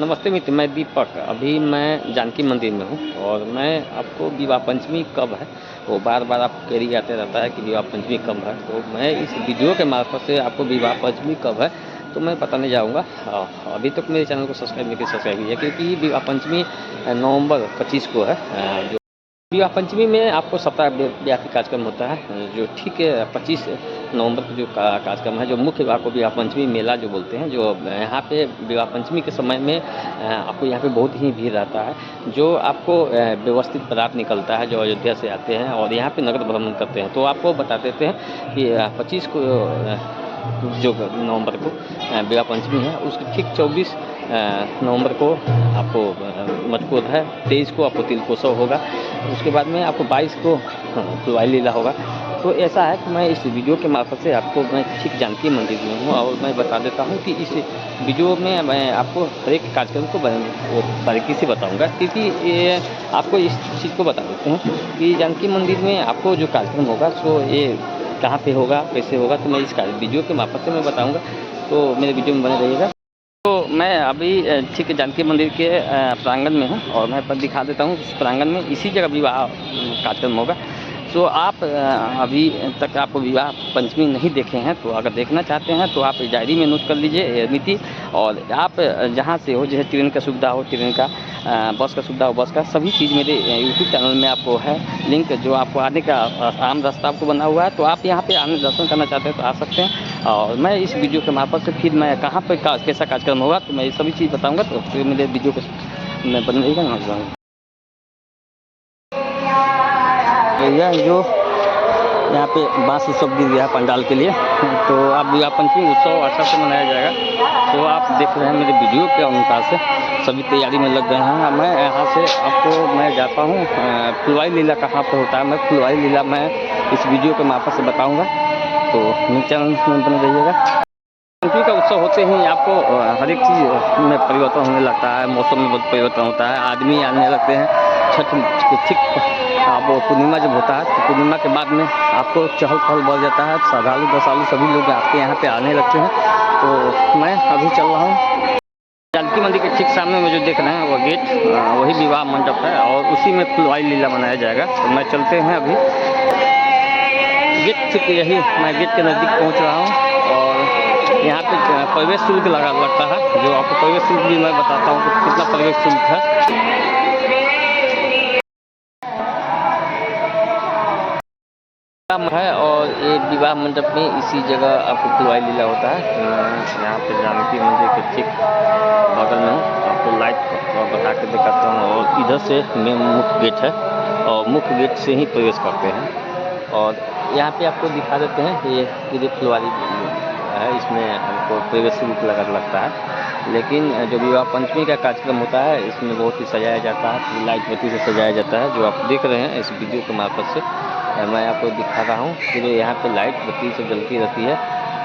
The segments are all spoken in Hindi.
नमस्ते मित्र, मैं दीपक। अभी मैं जानकी मंदिर में हूँ और मैं आपको विवाह पंचमी कब है, वो बार-बार आपको क्वेरी आते रहता है कि विवाह पंचमी कब है। तो मैं इस वीडियो के मार्फत से आपको विवाह पंचमी कब है, तो मैं बताने जाऊँगा। अभी तक मेरे चैनल को सब्सक्राइब नहीं किया, सब्सक्राइब कीजिए क्योंकि विवाह पंचमी नवंबर 25 को है। जो विवाह पंचमी में आपको सप्ताहव्यापी कार्यक्रम होता है, जो ठीक 25 नवंबर को जो कार्यक्रम है, जो मुख्य विवाह को विवाह पंचमी मेला जो बोलते हैं, जो यहाँ पे विवाह पंचमी के समय में आपको यहाँ पे बहुत ही भीड़ रहता है। जो आपको व्यवस्थित बारात निकलता है, जो अयोध्या से आते हैं और यहाँ पे नगर भ्रमण करते हैं। तो आपको बता देते हैं कि 25 को जो नवंबर को विवाह पंचमी है, उसके ठीक 24 नवंबर को आपको मटकोर है, 23 को आपको तिलकोत्सव होगा, उसके बाद में आपको 22 को फुलवारी लीला होगा। तो ऐसा है कि मैं इस वीडियो के मार्फत से आपको मैं ठीक जानकी मंदिर में हूँ और मैं बता देता हूँ कि इस वीडियो में मैं आपको हर एक कार्यक्रम को वो बारीकी से बताऊँगा, क्योंकि ये आपको इस चीज़ को बता देते हैं कि जानकी मंदिर में आपको जो कार्यक्रम होगा सो ये कहाँ पे होगा, कैसे होगा, तो मैं इस वीडियो के मार्फत से मैं बताऊँगा। तो मेरे वीडियो में बने रहिएगा। तो मैं अभी ठीक जानकी मंदिर के प्रांगण में हूँ और मैं दिखा देता हूँ इस प्रांगण में इसी जगह विवाह कार्यक्रम होगा। तो आप अभी तक आप विवाह पंचमी नहीं देखे हैं, तो अगर देखना चाहते हैं तो आप डायरी में नोट कर लीजिए मिति। और आप जहाँ से हो, जैसे ट्रेन का सुविधा हो ट्रेन का, बस का सुविधा हो बस का, सभी चीज़ मेरे यूट्यूब चैनल में आपको है लिंक, जो आपको आने का आसान रास्ता आपको बना हुआ है। तो आप यहाँ पे आने दर्शन करना चाहते हैं तो आ सकते हैं। और मैं इस वीडियो के मार्फत से फिर मैं कहाँ पर कैसा कार्यक्रम होगा तो मैं ये सभी चीज़ बताऊँगा। तो फिर मेरे वीडियो को मैं बन रही है भैया, जो यहाँ पे बांस उत्सव गिर गया है पंडाल के लिए। तो अब विवाह पंचमी उत्सव अच्छा से मनाया जाएगा। तो आप देख रहे हैं मेरे वीडियो के अनुसार से सभी तैयारी में लग गए हैं। मैं यहाँ से आपको मैं जाता हूँ फुलवारी लीला कहाँ पर होता है, मैं फुलवारी लीला मैं इस वीडियो के मार्फत से बताऊँगा। तो मेरे चैनल में बने रहिएगा। पंचमी का उत्सव होते ही आपको हर एक चीज़ में परिवर्तन होने लगता है, मौसम में बहुत परिवर्तन होता है, आदमी आने लगते हैं। छठ ठीक अब पूर्णिमा जब होता है तो पूर्णिमा के बाद में आपको चहल पहल बढ़ जाता है, श्रद्धालु दसालु सभी लोग आपके यहाँ पे आने लगते हैं। तो मैं अभी चल रहा हूँ जानकी मंदिर के ठीक सामने में, जो देख रहे हैं वो गेट वही विवाह मंडप है और उसी में फुलवारी लीला मनाया जाएगा। तो मैं चलते हैं अभी गेट ठीक यही, मैं गेट के नज़दीक पहुँच रहा हूँ और यहाँ पे प्रवेश शुल्क लगता है, जो आपको प्रवेश शुल्क भी मैं बताता हूँ कि कितना प्रवेश शुल्क है और ये विवाह मंडप में इसी जगह आपको फुलवारी लीला होता है। यहाँ पे जानकी मंदिर के ठीक बगल में आपको लाइट बता के दिखाता हूँ और इधर से मेन मुख्य गेट है और मुख्य गेट से ही प्रवेश करते हैं। और यहाँ पे आपको दिखा देते हैं कि ये फुलवारी है, इसमें आपको प्रवेश शुल्क लगता है। लेकिन जो विवाह पंचमी का कार्यक्रम होता है इसमें बहुत ही सजाया जाता है, लाइट बत्ती से सजाया जाता है, जो आप देख रहे हैं इस वीडियो के मार्फत से मैं आपको दिखा रहा हूँ कि यहाँ पे लाइट बत्ती से जलती रहती है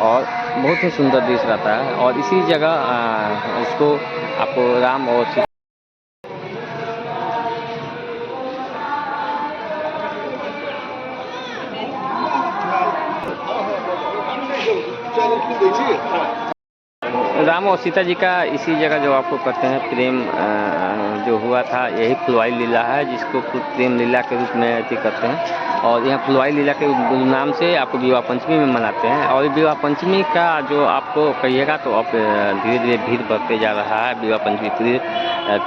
और बहुत ही सुंदर दृश्य रहता है। और इसी जगह उसको आपको राम और सीता राम और सीता जी का इसी जगह जो आपको कहते हैं प्रेम जो हुआ था, यही फुलवारी लीला है, जिसको प्रेम लीला के रूप में अति करते हैं। और यहाँ फुलवारी लीला के नाम से आपको विवाह पंचमी में मनाते हैं। और विवाह पंचमी का जो आपको कहिएगा तो अब धीरे धीरे भीड़ बढ़ते जा रहा है। विवाह पंचमी पूरी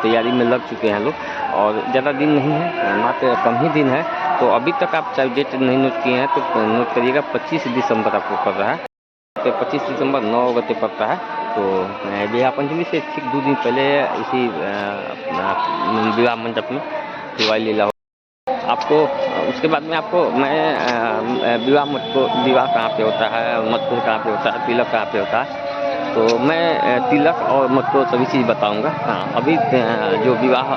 तैयारी में लग चुके हैं लोग और ज़्यादा दिन नहीं है, मात्र कम ही दिन है। तो अभी तक आप चाहे डेट नहीं नोट किए हैं तो नोट करिएगा, 25 दिसंबर आपको पड़ रहा है। तो 25 दिसंबर 9 गते पड़ता है। तो विवाह पंचमी से ठीक 2 दिन पहले इसी विवाह मंडप में फुलवारी लीला हो आपको। उसके बाद में आपको मैं विवाह कहाँ पे होता है, मटकोर कहाँ पे होता है, तिलक कहाँ पे होता है, तो मैं तिलक और मटकोर सभी चीज़ बताऊंगा। हाँ, अभी जो विवाह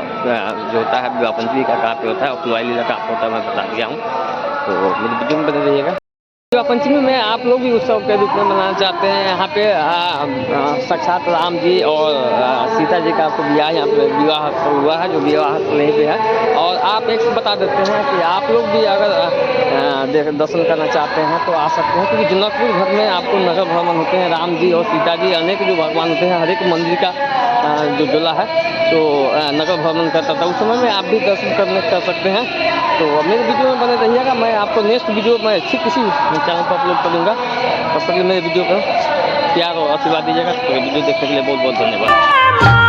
जो होता है विवाह पंचमी का कहाँ पे होता है और फुलवारी लीला कहाँ पे होता है मैं बता दिया हूँ। तो मेरी वीडियो में बने रहिएगा। विवाह पंचमी में आप लोग भी उत्सव के रूप में मनाना चाहते हैं। यहाँ पे साक्षात राम जी और सीता जी का आपको विवाह यहाँ पे विवाह हुआ है, जो विवाह यहीं पे है। और आप एक बता देते हैं कि आप लोग भी अगर दर्शन करना चाहते हैं तो आ सकते हैं, क्योंकि जनकपुर घर में आपको नगर भ्रमण होते हैं। राम जी और सीता जी अनेक जो भगवान होते हैं, हर एक मंदिर का जो जुला है तो नगर भ्रमण करता था, उस समय में आप भी दर्शन कर सकते हैं। तो मेरे वीडियो में बने रहिएगा। मैं आपको नेक्स्ट वीडियो में अच्छी किसी चैनल पर अपलोड करूँगा। तब तक मेरे वीडियो को प्यार और आशीर्वाद दीजिएगा। तो वीडियो देखने के लिए बहुत बहुत धन्यवाद।